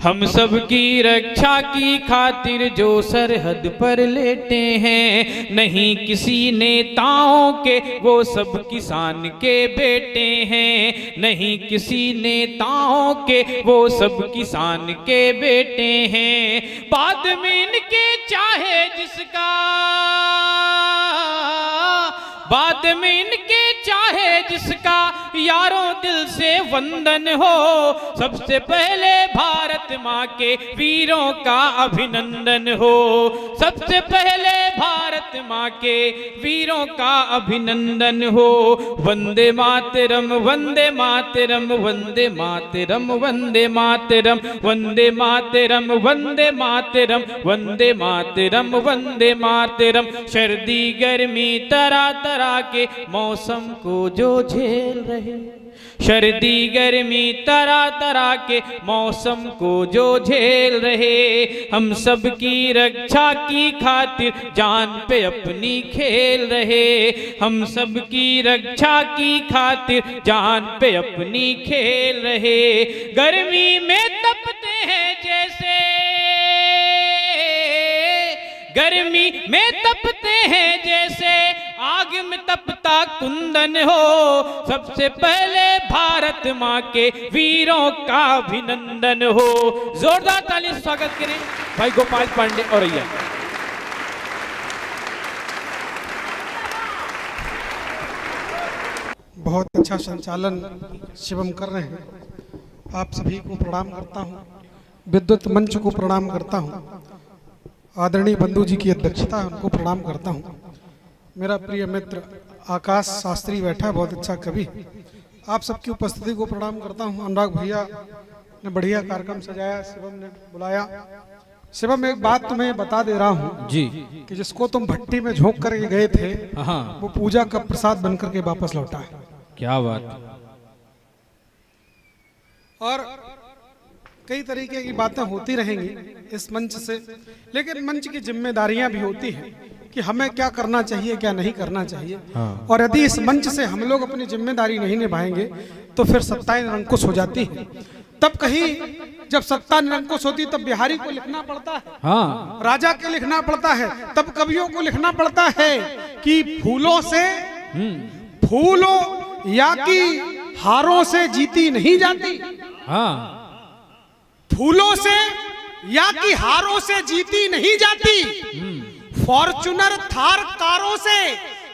हम सब की रक्षा की खातिर जो सरहद पर लेटे हैं, नहीं किसी नेताओं के वो सब किसान के बेटे हैं, नहीं किसी नेताओं के वो सब किसान के बेटे हैं। बाद में इनके चाहे जिसका, बाद में इनके चाहे जिसका यारों दिल से वंदन हो। सबसे पहले भारत माँ के वीरों का अभिनंदन हो, सबसे पहले भारत माँ के वीरों का अभिनंदन हो। वंदे मातरम वंदे मातरम वंदे मातरम वंदे मातरम वंदे मातरम वंदे मातरम वंदे मातरम वंदे मातरम। सर्दी गर्मी तरह तरह के मौसम को जो झेल रहे, सर्दी गर्मी तरह तरह के मौसम को जो झेल रहे, हम सब की रक्षा की खातिर जान पे अपनी खेल रहे, हम सब की रक्षा की खातिर जान पे अपनी खेल रहे। गर्मी में तपते हैं जैसे, गर्मी में तपते हैं जैसे आग में तपता कुंदन हो। सबसे पहले भारत माँ के वीरों का अभिनंदन हो। जोरदार ताली से स्वागत करें भाई गोपाल पांडे और भैया। बहुत अच्छा संचालन शिवम कर रहे हैं। आप सभी को प्रणाम करता हूँ, विद्युत मंच को प्रणाम करता हूँ, आदरणीय बंधु जी की अध्यक्षता है उनको प्रणाम करता हूँ। मेरा प्रिय मित्र आकाश शास्त्री बैठा, बहुत अच्छा कवि, आप सबकी उपस्थिति को प्रणाम करता हूँ। अनुराग भैया ने बढ़िया कार्यक्रम सजाया, शिवम ने बुलाया। शिवम एक बात तुम्हें बता दे रहा हूँ जी कि जिसको तुम भट्टी में झोंक करके गए थे वो पूजा का प्रसाद बनकर के वापस लौटा है। क्या बात। और कई तरीके की बातें होती रहेंगी इस मंच से, लेकिन मंच की जिम्मेदारियां भी होती हैं कि हमें क्या करना चाहिए क्या नहीं करना चाहिए। और यदि इस मंच से हम लोग अपनी जिम्मेदारी नहीं निभाएंगे तो फिर सत्ता निरंकुश हो जाती है। तब कहीं जब सत्ता निरंकुश होती तब बिहारी को लिखना पड़ता है, राजा के लिखना पड़ता है, तब कवियों को लिखना पड़ता है कि फूलों से, फूलों या कि हारों से जीती नहीं जाती, फूलों से या कि हारों से जीती नहीं जाती, फॉर्च्यूनर थार कारों से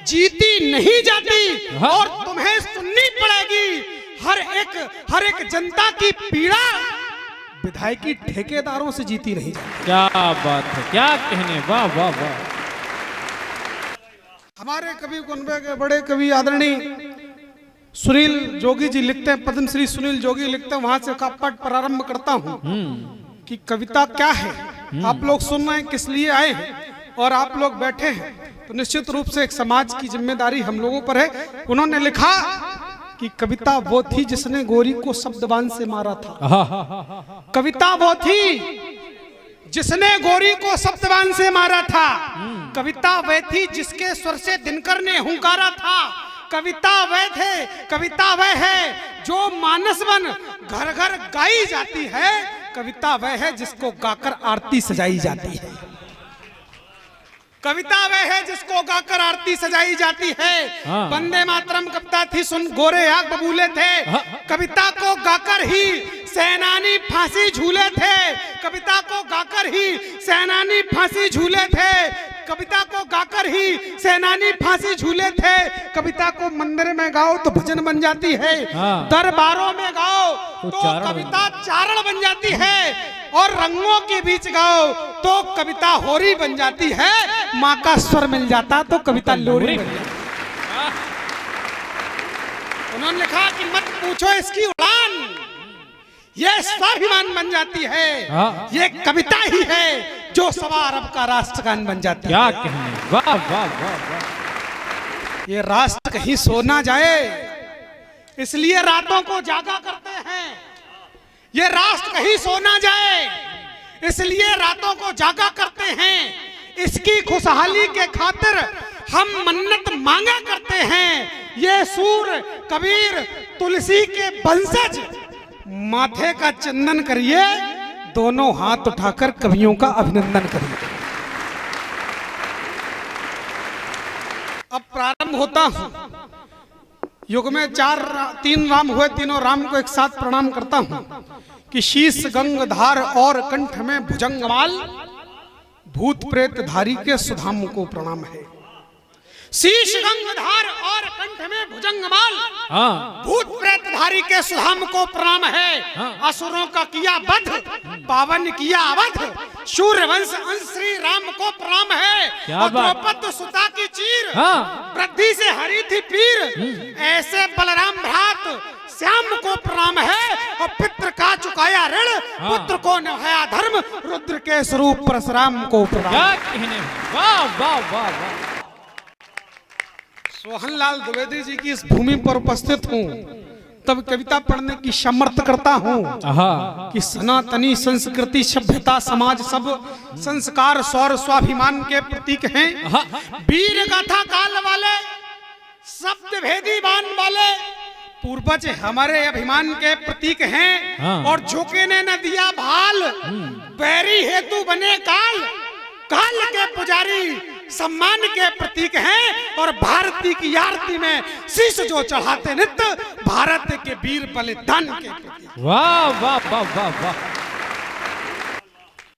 जीती नहीं जाती। और तुम्हें सुननी पड़ेगी हर एक जनता की पीड़ा, विधायकी ठेकेदारों से जीती नहीं जाती। क्या बात है, क्या कहने, वाह वाह वाह। हमारे कवि कुनबे के बड़े कवि आदरणीय सुनील जोगी जी लिखते हैं, पद्मश्री सुनील जोगी लिखते हैं, वहां से का पाठ प्रारंभ करता हूं कि कविता क्या है। आप लोग सुन रहे हैं, किस लिए आए हैं और आप लोग बैठे हैं, तो निश्चित रूप से एक समाज की जिम्मेदारी हम लोगों पर है। उन्होंने लिखा कि कविता वो थी जिसने गोरी को शब्दबान से मारा था, कविता वो थी जिसने गोरी को शब्दबान से मारा था, कविता वह थी जिसके स्वर से दिनकर ने हुंकारा था, कविता वह थे, कविता वह है जो मानस बन घर घर गाई जाती है, कविता वह है जिसको गाकर आरती सजाई जाती है, कविता वह है जिसको गाकर आरती सजाई जाती है। वंदे मातरम कविता थी, सुन गोरे आग बबूले थे, कविता को गाकर ही सेनानी फांसी झूले थे, कविता को गाकर ही सेनानी फांसी झूले थे, कविता को गाकर ही सेनानी फांसी झूले थे, कविता को मंदिर में गाओ तो भजन बन जाती है, दरबारों में गाओ तो कविता चारण बन जाती है, और रंगों के बीच गाओ तो कविता होरी बन जाती है, माँ का स्वर मिल जाता तो कविता लोरी बन जाती। उन्होंने लिखा कि मत पूछो इसकी उड़ान, ये स्वाभिमान बन जाती है, ये कविता ही है जो सवा अरब का राष्ट्रगान बन जाती है। क्या कहने, वाह वाह वाह वाह। ये राष्ट्र कहीं सो ना जाए इसलिए रातों को जागा करते हैं, ये राष्ट्र कहीं सो ना जाए इसलिए रातों को जागा करते हैं, इसकी खुशहाली के खातिर हम मन्नत मांगा करते हैं, ये सूर कबीर तुलसी के वंशज माथे का चंदन करिए दोनों हाथ उठाकर कवियों का अभिनंदन करिए। अब प्रारंभ होता हूं। युग में 3 राम हुए, तीनों राम को एक साथ प्रणाम करता हूं कि शीश गंगधार और कंठ में भुजंगमाल, भूत प्रेत धारी के सुधाम को प्रणाम है। शीश गंगधार और कंठ में भुजंगमाल, भूत प्रेत धारी के सुधाम को प्रणाम है। असुरों का किया वध, पावन किया अवध, सूर्यवंश अंश श्री राम को प्रणाम है। और द्रौपदी सुता की चीर, वृद्धि से हरी थी पीर, ऐसे बलराम भ्रात श्याम को प्रणाम है। और पितृ का चुकाया ऋण, पुत्र को निभाया धर्म, रुद्र के स्वरूप परशुराम को प्रणाम। वाह वाह वाह वाह। सोहनलाल द्विवेदी जी की इस भूमि पर उपस्थित हूँ, तब कविता पढ़ने की समर्थ करता हूँ कि सनातनी संस्कृति, सभ्यता, समाज सब संस्कार सौर स्वाभिमान के प्रतीक हैं। वीर गाथा काल वाले, शब्द भेदी बाण वाले पूर्वज हमारे अभिमान के प्रतीक हैं। और झुके ने न दिया भाल, बैरी हेतु बने काल, काल के पुजारी सम्मान के प्रतीक हैं। और भारती की आरती में शीश जो चढ़ाते नित्य, भारत के वीर बलिदान के प्रतीक। वाह वाह वाह वाह वाह,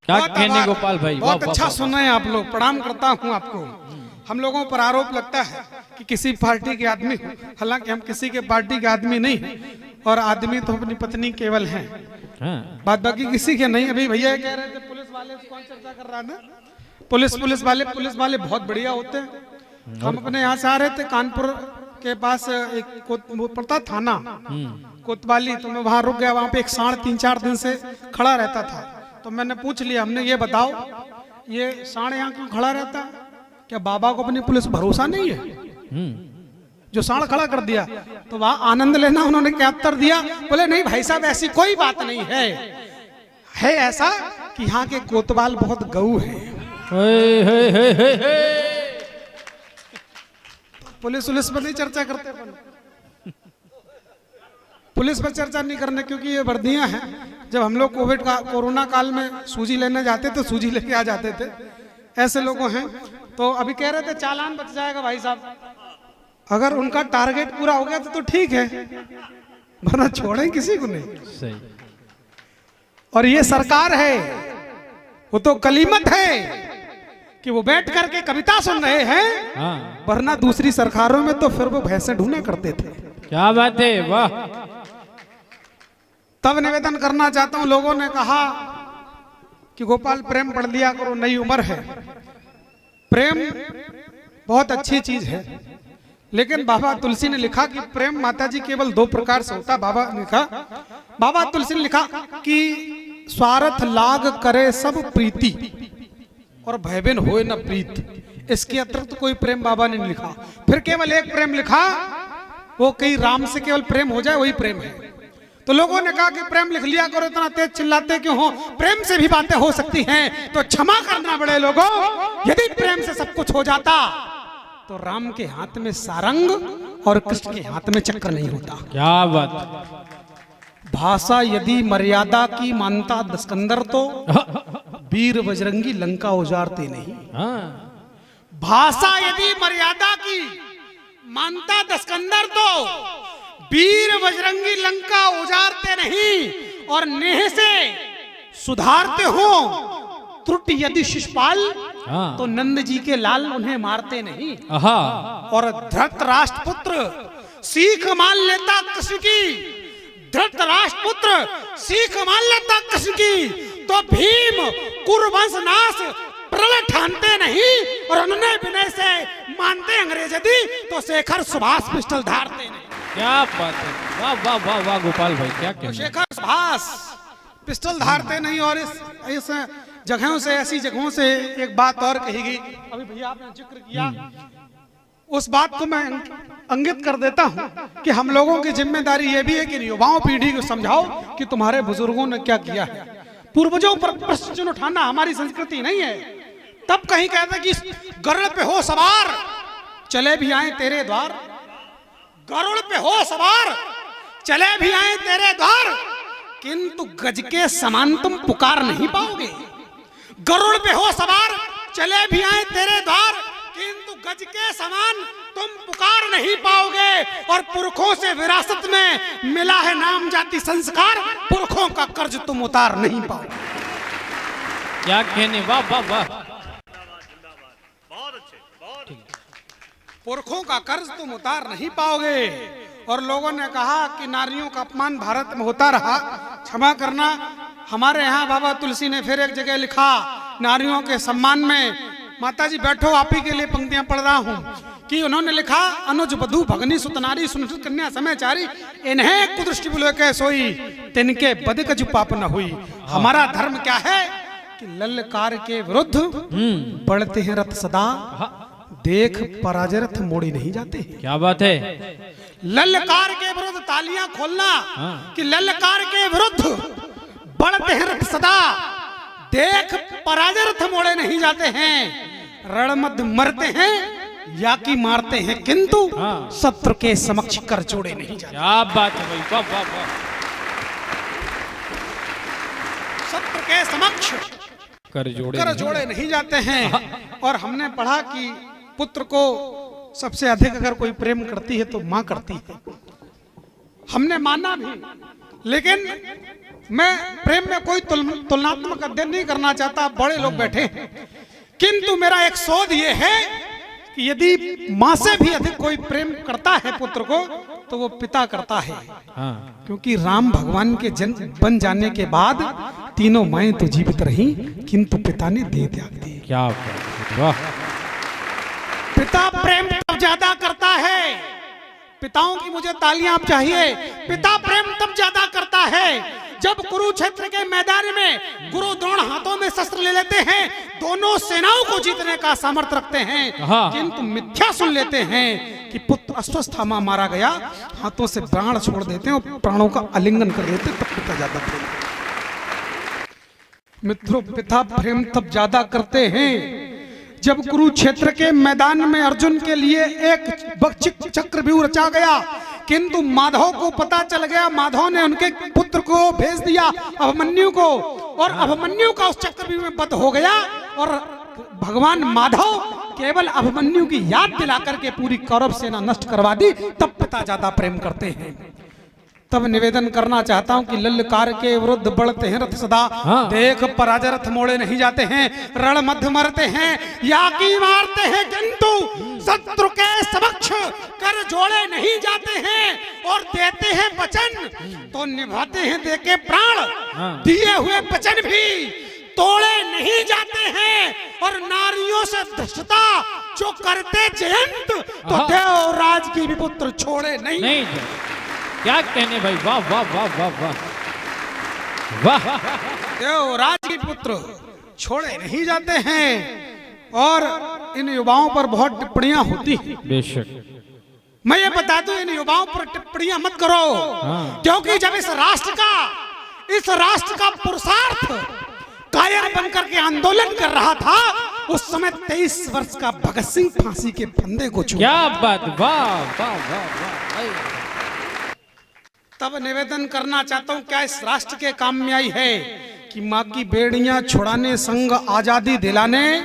क्या कहने गोपाल भाई, बहुत अच्छा सुना है आप लोग। प्रणाम करता हूँ आपको। हम लोगों पर आरोप लगता है कि किसी पार्टी के आदमी हो, हालांकि हम किसी के पार्टी के आदमी नहीं हैं, और आदमी तो अपनी पत्नी केवल हैं, बात बाकी किसी के नहीं। अभी भैया कह रहे थे पुलिस वाले कौन चर्चा कर रहा था, पुलिस वाले बहुत बढ़िया होते हैं। हम अपने यहाँ से आ रहे थे, कानपुर के पास एक पड़ता थाना कोतवाली, तो मैं वहाँ रुक गया। वहाँ पे एक सांड 3-4 दिन से खड़ा रहता था। तो मैंने पूछ लिया, हमने ये बताओ ये सांड यहाँ क्यों खड़ा रहता है? क्या बाबा को अपनी पुलिस भरोसा नहीं है जो सांड खड़ा कर दिया? तो वहाँ आनंद लेना उन्होंने क्या उत्तर दिया, बोले नहीं भाई साहब ऐसी कोई बात नहीं है ऐसा कि यहाँ के कोतवाल बहुत गऊ है। पुलिस पर नहीं चर्चा करते, पुलिस पर चर्चा नहीं करने, क्योंकि ये वर्दियां हैं। जब हम लोग कोरोना काल में सूजी लेने जाते तो सूजी लेके आ जाते थे, ऐसे लोगों हैं। तो अभी कह रहे थे चालान बच जाएगा भाई साहब, अगर उनका टारगेट पूरा हो गया तो ठीक है, वरना छोड़ें किसी को नहीं। सही। और ये सरकार है, वो तो कलीमत है कि वो बैठ करके कविता सुन रहे हैं, वरना दूसरी सरकारों में तो फिर वो भैंसे ढूंढा करते थे। क्या बात है, वाह। तब निवेदन करना चाहता हूं, लोगों ने कहा कि गोपाल प्रेम पढ़ लिया करो, नई उम्र है। प्रेम बहुत अच्छी चीज है, लेकिन बाबा तुलसी ने लिखा कि प्रेम माता जी केवल 2 प्रकार से होता। बाबा तुलसी ने लिखा कि स्वार्थ लाग करे सब प्रीति, और भयबिन होए न प्रीत। इसके अतिरिक्त कोई प्रेम बाबा ने नहीं लिखा। फिर केवल एक प्रेम लिखा, वो कहीं राम से केवल प्रेम हो जाए वही प्रेम है। तो लोगों ने कहा कि प्रेम लिख लिया करो, इतना तेज चिल्लाते क्यों हो? प्रेम से भी बातें हो सकती हैं, तो क्षमा करना बड़े लोगों। यदि प्रेम से सब कुछ हो जाता तो राम के हाथ में सारंग और कृष्ण के हाथ में चक्र नहीं होता। क्या बात। भाषा यदि मर्यादा की मानता दस्कंदर, तो वीर बजरंगी लंका उजारते नहीं। भाषा यदि मर्यादा की मानता दस्कंदर, तो वीर बजरंगी लंका उजारते नहीं। और नेह से सुधारते हो त्रुटि यदि शिशुपाल, तो नंद जी के लाल उन्हें मारते नहीं। और धृतराष्ट्र पुत्र सीख मान लेता कृष्ण की, धृतराष्ट्रपुत्र सीख मान लेता कृष्ण की, तो भीम कुरुवंश नाश प्रलय ठानते नहीं। और उन्होंने विनय से मानते अंग्रेज यदि, तो शेखर सुभाष पिस्टल धारते नहीं। क्या बात है, वाह वाह वाह वाह गोपाल भाई, क्या कहना। तो शेखर सुभाष पिस्टल धारते नहीं। और इस जगहों से, ऐसी जगहों से एक बात और कही गई, अभी भैया आपने जिक्र किया, उस बात को मैं अंकित कर देता हूं कि हम लोगों की जिम्मेदारी यह भी है कि युवाओं पीढ़ी को समझाओ कि तुम्हारे बुजुर्गों ने क्या किया है। पूर्वजों पर प्रश्न उठाना हमारी संस्कृति नहीं है। तब कहीं कहते कि गरुड़ पे हो सवार, चले भी आए तेरे द्वार। गरुड़ पे हो सवार, चले भी आए तेरे द्वार, किंतु गज के समान तुम पुकार नहीं पाओगे। गरुड़ पे हो सवार चले भी आए तेरे द्वार, किंतु गज के समान तुम पुकार नहीं पाओगे। और पुरखों से विरासत में मिला है नाम जाति संस्कार, पुरखों का कर्ज तुम उतार नहीं पाओगे। क्या कहने, वाह वाह वाह, बहुत अच्छे, बहुत पुरखों का कर्ज तुम उतार नहीं पाओगे। और लोगों ने कहा कि नारियों का अपमान भारत में होता रहा, क्षमा करना। हमारे यहाँ बाबा तुलसी ने फिर एक जगह लिखा नारियों के सम्मान में, माता जी बैठो आप ही के लिए पंक्तियां पढ़ रहा हूँ, कि उन्होंने लिखा अनुज बधू भगनी सुतनारी सुनिश्चित कन्या समयचारी, इन्हें कुदृष्टि बुले के सोई, तिनके बद कछु पाप न हुई। हमारा धर्म क्या है कि ललकार के विरुद्ध बढ़ते हैं रथ सदा, देख पराजय रथ मोड़ी नहीं जाते। क्या बात है। ललकार के विरुद्ध तालियां खोलना कि ललकार के विरुद्ध बढ़ते हैं रथ सदा, देख पराजय रथ मोड़े नहीं जाते हैं। रणमद मरते हैं या कि मारते हैं, किंतु शत्रु के समक्ष कर जोड़े नहीं जाते। क्या बात है भाई, वाह वाह वाह। शत्रु के समक्ष कर जोड़े नहीं जाते हैं। और हमने पढ़ा कि पुत्र को सबसे अधिक अगर कोई प्रेम करती है तो मां करती है, हमने माना भी। लेकिन मैं प्रेम में कोई तुलनात्मक अध्ययन नहीं करना चाहता, बड़े लोग बैठे हैं, किंतु मेरा एक शोध ये है कि यदि मां से भी अधिक कोई प्रेम करता है पुत्र को तो वो पिता करता है। क्योंकि राम भगवान के जन्म बन जाने के बाद तीनों माएं तो जीवित रही, किंतु पिता ने देह त्याग दी। क्या वाह। पिता प्रेम तब ज्यादा करता है, पिताओं की मुझे तालियां आप चाहिए। पिता प्रेम तब ज्यादा करता है जब कुरुक्षेत्र के मैदान में गुरु द्रोण हाथों में शस्त्र ले लेते हैं, दोनों सेनाओं को जीतने का सामर्थ्य रखते हैं, किंतु मिथ्या सुन लेते हैं कि पुत्र अश्वस्थामा मारा गया, हाथों से प्राण छोड़ देते हैं और प्राणों का आलिंगन कर लेते हैं, तब पिता ज्यादा प्रेम। मित्रों, पिता प्रेम तब ज्यादा करते हैं जब कुरुक्षेत्र के मैदान में अर्जुन के लिए एक चक्रव्यूह रचा गया, किंतु माधव को पता चल गया, माधव ने उनके पुत्र को भेज दिया अभिमन्यु को, और अभिमन्यु का उस चक्रव्यूह में वध हो गया। और भगवान माधव केवल अभिमन्यु की याद दिला करके पूरी कौरव सेना नष्ट करवा दी, तब पिता ज्यादा प्रेम करते हैं। तब निवेदन करना चाहता हूं कि ललकार के विरुद्ध बढ़ते हैं रथ सदा, देख पराजय रथ मोड़े नहीं जाते हैं। रण मध्य मरते हैं या कि मारते हैं, किंतु शत्रु के समक्ष कर जोड़े नहीं जाते हैं। और देते हैं वचन तो निभाते हैं, देके प्राण दिए हुए वचन भी तोड़े नहीं जाते हैं। और नारियों से धृष्टता जो करते जयंत, तो देवराज की भी पुत्र छोड़े नहीं। क्या कहने भाई, वाह वाह वाह वाह वाह वाह। देवराज के पुत्र छोड़े नहीं जाते हैं। और इन युवाओं पर बहुत टिप्पणियां होती हैं। बेशक मैं ये बता दूं, इन युवाओं पर टिप्पणियां मत करो, क्योंकि जब इस राष्ट्र का पुरुषार्थ कायर बनकर के आंदोलन कर रहा था, उस समय 23 वर्ष का भगत सिंह फांसी के फंदे को छू। क्या बात, वाह वाह वाह वाह। तब निवेदन करना चाहता हूं, क्या इस राष्ट्र के काम में आई है कि माँ की बेड़ियां छुड़ाने संग आजादी दिलाने,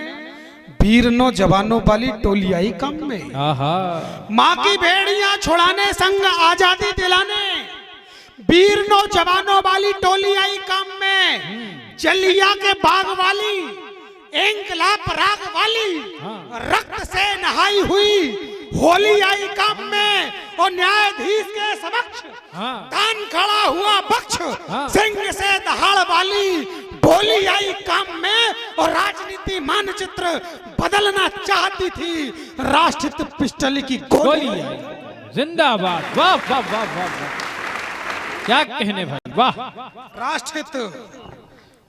वीर नौजवानों वाली टोली आई काम में। माँ की बेड़ियां छुड़ाने संग आजादी दिलाने, वीर नौजवानों वाली टोली आई काम में। जलिया के बाग वाली, इंकलाब राग वाली, रक्त से नहाई हुई होली आई काम में। और न्यायाधीश के समक्ष तान खड़ा हुआ पक्ष, सिंह से दहाड़ वाली बोली आई काम में। और राजनीति मानचित्र बदलना चाहती थी, राष्ट्रहित पिस्टल की गोली आई। जिंदाबाद, वाह वाह वाह वाह। क्या कहने भाई, वाह। राष्ट्रहित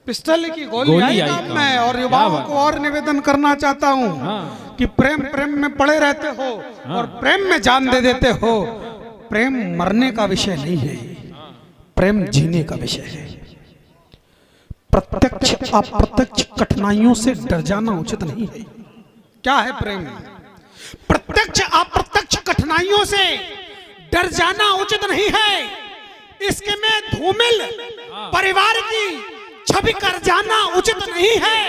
पिस्टल की गोली आई काम में। और युवाओं को और निवेदन करना चाहता हूँ कि प्रेम में पड़े रहते हो और प्रेम में जान दे देते हो। प्रेम मरने का विषय नहीं है, प्रेम जीने का विषय है। प्रत्यक्ष अप्रत्यक्ष कठिनाइयों से डर जाना उचित नहीं है। क्या है प्रेम? प्रत्यक्ष अप्रत्यक्ष कठिनाइयों से डर जाना उचित नहीं है। इसके में धूमिल परिवार की छवि कर जाना उचित नहीं है।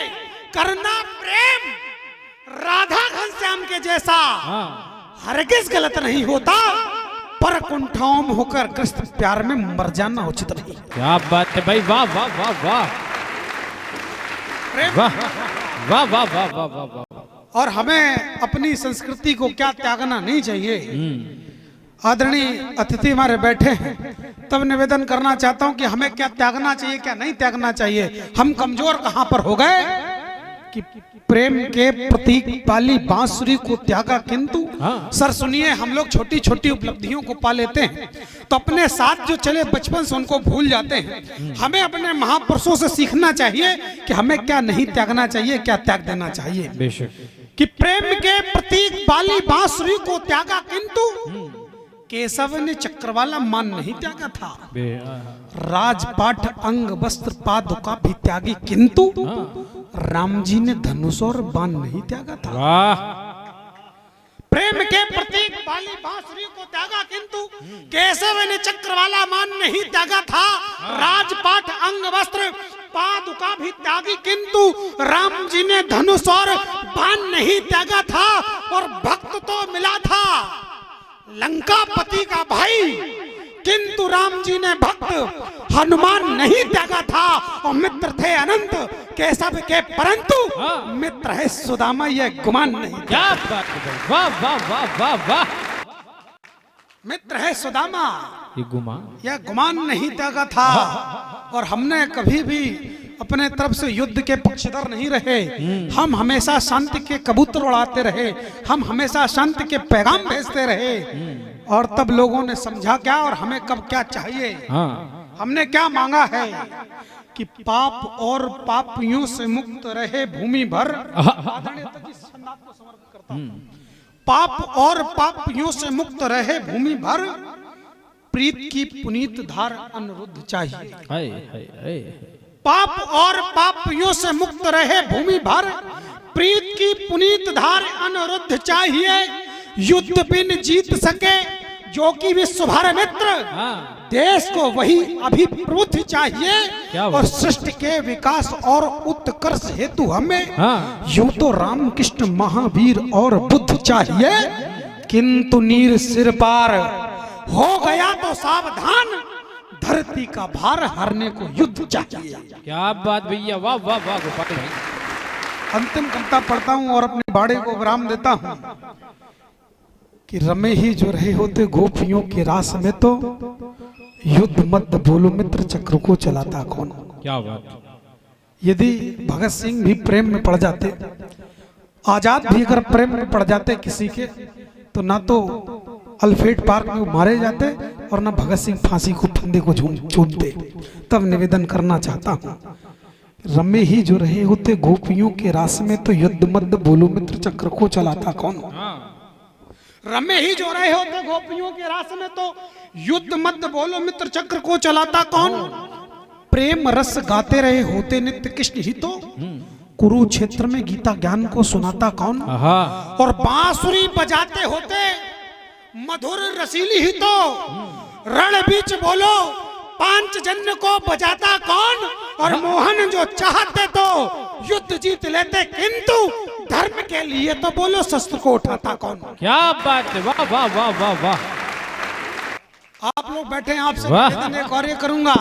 करना प्रेम राधा घनश्याम के जैसा हरगिज गलत नहीं होता, पर कुंठाओं में होकर ग्रस्त प्यार में मर जाना उचित नहीं। क्या बात है भाई, वाह वाह वाह वाह प्रेम वाह वाह वाह वाह वाह वाह वाह। और हमें अपनी संस्कृति को क्या त्यागना नहीं चाहिए। आदरणीय अतिथि हमारे बैठे हैं, तब निवेदन करना चाहता हूं कि हमें क्या त्यागना चाहिए, क्या नहीं त्यागना चाहिए। हम कमजोर कहां पर हो गए कि प्रेम के प्रतीक वाली बांसुरी को त्यागा, किंतु सर सुनिए, हम लोग छोटी छोटी उपलब्धियों को पा लेते हैं तो अपने साथ जो चले बचपन से उनको भूल जाते हैं। हमें अपने महापुरुषों से सीखना चाहिए कि हमें क्या नहीं त्यागना चाहिए, क्या त्याग देना चाहिए। बेशक कि प्रेम के प्रतीक वाली बांसुरी को त्यागा, किंतु केशव ने चक्रवाला मान नहीं त्यागा था। राजपाट अंग वस्त्र पादुका भी त्यागी, किंतु राम जी ने धनुष और बाण नहीं त्यागा था। प्रेम के प्रतीक वाली बांसुरी को त्यागा, किंतु केशव ने चक्रवाला मान नहीं त्यागा था। राजपाट अंग वस्त्र पादुका भी त्यागी, किंतु राम जी ने धनुष और बाण नहीं त्यागा था। और भक्त तो मिला था लंकापति का भाई, किंतु राम जी ने भक्त हनुमान नहीं त्यागा था। और मित्र थे अनंत केशव के, परंतु मित्र है सुदामा, यह गुमान नहीं। क्या बात है, वाह वाह वाह वाह वाह। मित्र है सुदामा, यह गुमान नहीं त्यागा था। और हमने कभी भी अपने तरफ से युद्ध के पक्षधर नहीं रहे। हम हमेशा शांति के कबूतर उड़ाते रहे, हम हमेशा शांति के पैगाम भेजते रहे। और तब लोगों ने समझा क्या और हमें कब क्या चाहिए। हमने क्या मांगा है कि पाप और पापियों से मुक्त रहे भूमि भर। पाप और पापियों से मुक्त रहे भूमि भर, प्रीत की पुनीत धार अनिरुद्ध चाहिए। पाप और पापियों से मुक्त रहे भूमि भर, प्रीत की पुनीत धार अनिरुद्ध चाहिए। युद्ध बिन जीत सके जो कि विश्व भर मित्र, देश को वही अभिप्रबुद्ध चाहिए। और सृष्टि के विकास और उत्कर्ष हेतु हमें यूं तो रामकृष्ण महावीर और बुद्ध चाहिए, किंतु नीर सिर पार हो गया तो सावधान, धरती का भार हरने को युद्ध चाहिए। क्या बात भैया, वाह वाह वाह गोपाल भाई। अंतिम कविता पढ़ता हूं और अपने बाड़े को विराम देता हूं कि रमे ही जो रहे होते गोपियों के रास में, तो युद्ध मत बोलो मित्र चक्र को चलाता कौन। क्या बात। यदि भगत सिंह भी प्रेम में पड़ जाते, आजाद भी अगर प्रेम में पड़ जाते किसी के, तो ना तो अल्फ्रेड पार्क में मारे जाते और ना भगत सिंह फांसी को फंदे को चूमते। तब निवेदन करना चाहता हूँ, रमे ही जो रहे होते गोपियों के रास में, तो युद्ध मत बोलो मित्र चक्र को चलाता कौन। रमे ही जो रहे होते गोपियों के रास में, तो युद्ध मत बोलो मित्र चक्र को चलाता कौन। प्रेम रस गाते रहे होते नित्य कृष्ण ही, तो कुरुक्षेत्र में गीता ज्ञान को सुनाता कौन। और बांसुरी बजाते होते मधुर रसीली ही, तो रण बीच बोलो पांचजन्य को बजाता कौन। और मोहन जो चाहते तो युद्ध जीत लेते, किंतु धर्म के लिए तो बोलो शस्त्र को उठाता कौन। क्या बात है, वाह वाह वाह वाह वाह। आप लोग बैठे हैं, आपसे निवेदन एक और ये करूंगा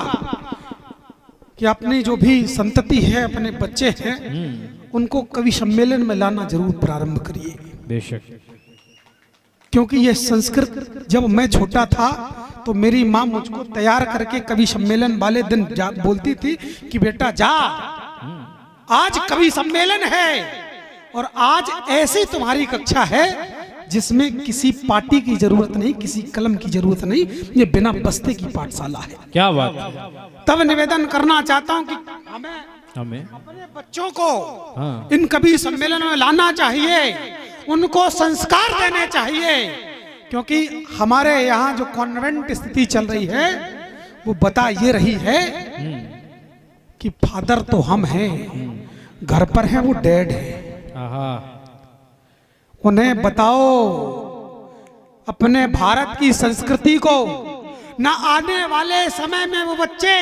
कि अपनी जो भी संतति है, अपने बच्चे हैं, उनको कवि सम्मेलन में लाना जरूर प्रारंभ करिए। बेशक, क्योंकि ये संस्कृत जब मैं छोटा था तो मेरी माँ मुझको तैयार करके कवि सम्मेलन वाले दिन बोलती थी कि बेटा जा, आज कवि सम्मेलन है और आज ऐसी तुम्हारी कक्षा है जिसमें किसी पार्टी की जरूरत नहीं, किसी कलम की जरूरत नहीं, ये बिना बस्ते की पाठशाला है। क्या बात। तब निवेदन करना चाहता हूँ कि हमें अपने बच्चों को इन कवि सम्मेलन में लाना चाहिए, उनको संस्कार देने चाहिए। क्योंकि हमारे यहाँ जो कॉन्वेंट स्थिति चल रही है वो बता ये रही है कि फादर तो हम हैं, घर पर हैं वो डैड है। उन्हें बताओ अपने भारत की संस्कृति को, ना आने वाले समय में वो बच्चे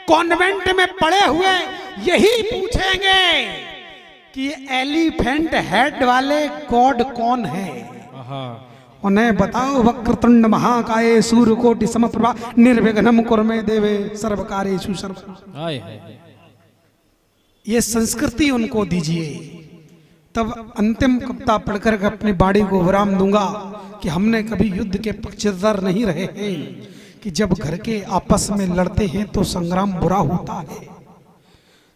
कॉन्वेंट में पड़े हुए यही पूछेंगे कि एलिफेंट हेड वाले गॉड कौन है। उन्हें बताओ वक्रतुंड महाकाय सूर्यकोटि समप्रभा निर्विघ्नं कुरु देवे सर्वकार्येषु सर्वदा। ये संस्कृति उनको दीजिए, तब अंतिम कविता पढ़कर अपनी बाड़ी को विराम दूंगा कि हमने कभी युद्ध के पक्षधर नहीं रहे हैं कि जब घर के आपस में लड़ते हैं तो संग्राम बुरा होता है,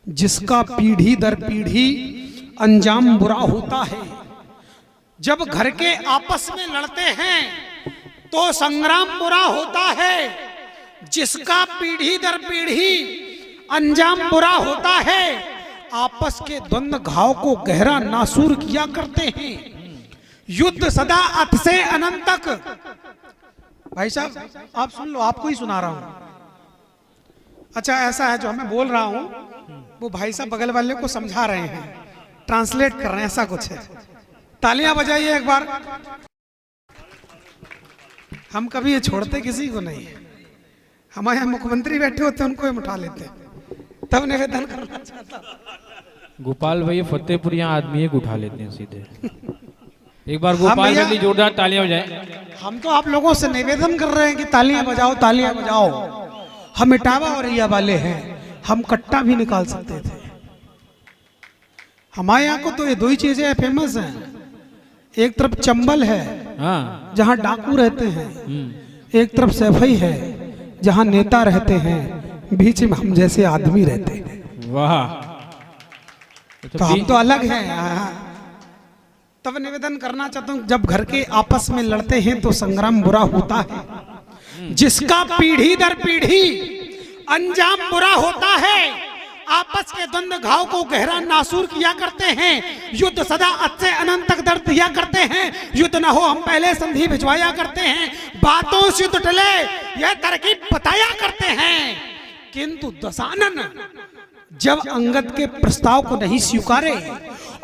जिसका पीढ़ी दर पीढ़ी अंजाम बुरा होता है। जब घर के आपस में लड़ते हैं तो संग्राम बुरा होता है, जिसका पीढ़ी दर पीढ़ी अंजाम बुरा होता है। आपस के द्वंद्व घाव को गहरा नासूर किया करते हैं। युद्ध सदा अथ से अनंत तक। भाई साहब आप सुन लो, आपको ही सुना रहा हूं। अच्छा ऐसा है, जो मैं बोल रहा हूं वो भाई साहब बगल वाले को समझा रहे हैं, ट्रांसलेट कर रहे हैं, ऐसा कुछ है। तालियां बजाइए एक बार। हम कभी ये छोड़ते किसी को नहीं। हमारे यहाँ मुख्यमंत्री बैठे होते उनको ही उठा लेते, तब निवेदन करना चाहता। गोपाल भाई फतेहपुर यहाँ आदमी एक उठा लेते हैं सीधे। एक बार गोपाल भाई जोरदार तालियां बजाएं। हम तो आप लोगों से निवेदन कर रहे हैं कि तालियां बजाओ, तालियां बजाओ। हम इटावा और रिया वाले हैं, हम कट्टा भी निकाल सकते थे। हमारे यहाँ को तो ये दो ही चीजें फेमस हैं। एक तरफ चंबल है जहाँ डाकू रहते हैं, एक तरफ सैफई है जहाँ नेता रहते हैं, बीच में हम जैसे आदमी रहते हैं। वाह, तो हम तो अलग हैं। तब निवेदन करना चाहता हूं, जब घर के आपस में लड़ते हैं तो संग्राम बुरा होता है, जिसका पीढ़ी दर पीढ़ी अंजाम बुरा होता है। आपस के द्वंद्व घाव को गहरा नासूर किया करते हैं। युद्ध सदा अत से अनंत तक दर्द दिया करते हैं। युद्ध न हो हम पहले संधि भिजवाया करते हैं। बातों से युद्ध टले यह तरकीब बताया करते हैं। किंतु दशानन जब अंगद के प्रस्ताव को नहीं स्वीकारे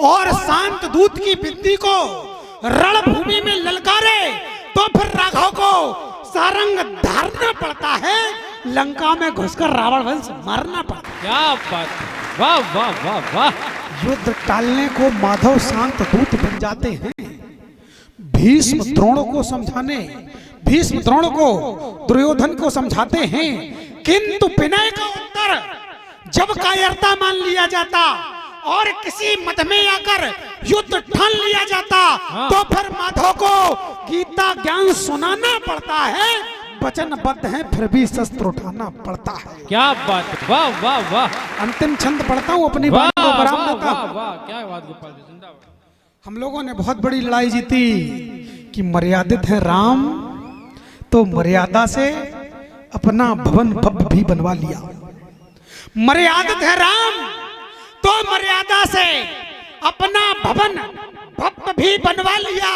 और शांत दूत की विनती को रणभूमि में ललकारे, तो फिर राघव को सारंग धारना पड़ता है, लंका में घुसकर रावण वंश मारना पड़ता है। क्या बात, वाह वाह वाह वाह। युद्ध टालने को माधव शांत दूत बन जाते हैं। भीष्म द्रोण को समझाने, भीष्म द्रोण को दुर्योधन को समझाते हैं, किंतु विनय का उत्तर जब कायरता मान लिया जाता और किसी मत में आकर युद्ध ठान लिया जाता, तो फिर माधव को गीता ज्ञान सुनाना पड़ता है। वचनबद्ध है फिर भी शस्त्र उठाना पड़ता है। क्या बात, वाह वाह वाह। अंतिम छंद पढ़ता हूँ, अपनी बात को विराम देता हूं। वाह, क्या बात गोपाल जी, जिंदाबाद। हम लोगों ने बहुत बड़ी लड़ाई जीती कि मर्यादित है राम, तो मर्यादा से अपना भवन भव्य भी बनवा लिया। मर्यादित है राम, तो मर्यादा से अपना भवन भव्य भी बनवा लिया।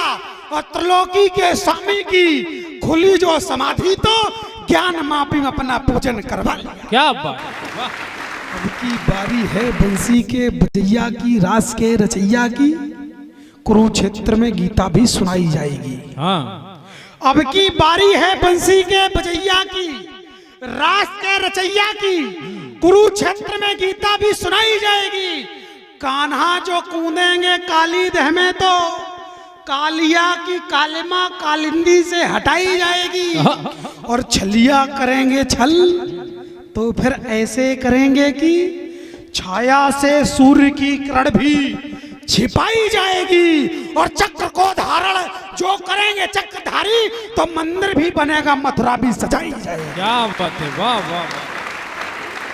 और त्रिलोकी के स्वामी की खुली जो समाधि, तो ज्ञान मापी में अपना पूजन करवा लिया। क्या बात, वाह। अब की बारी है बंसी के बजैया की, रास के रचैया की, कुरुक्षेत्र में गीता भी सुनाई जाएगी। अब की बारी है बंसी के बजैया की, रास के रचैया की, कुरुक्षेत्र में गीता भी सुनाई जाएगी। कान्हा जो कूदेंगे काली दह में, तो कालिया की कालिमा कालिंदी से हटाई जाएगी। और छलिया करेंगे छल, तो फिर ऐसे करेंगे कि छाया से सूर्य की किरण भी छिपाई जाएगी। और चक्र को धारण जो करेंगे चक्रधारी, तो मंदिर भी बनेगा, मथुरा भी सजाई जाएगी। क्या बात है, वाह वाह वाह।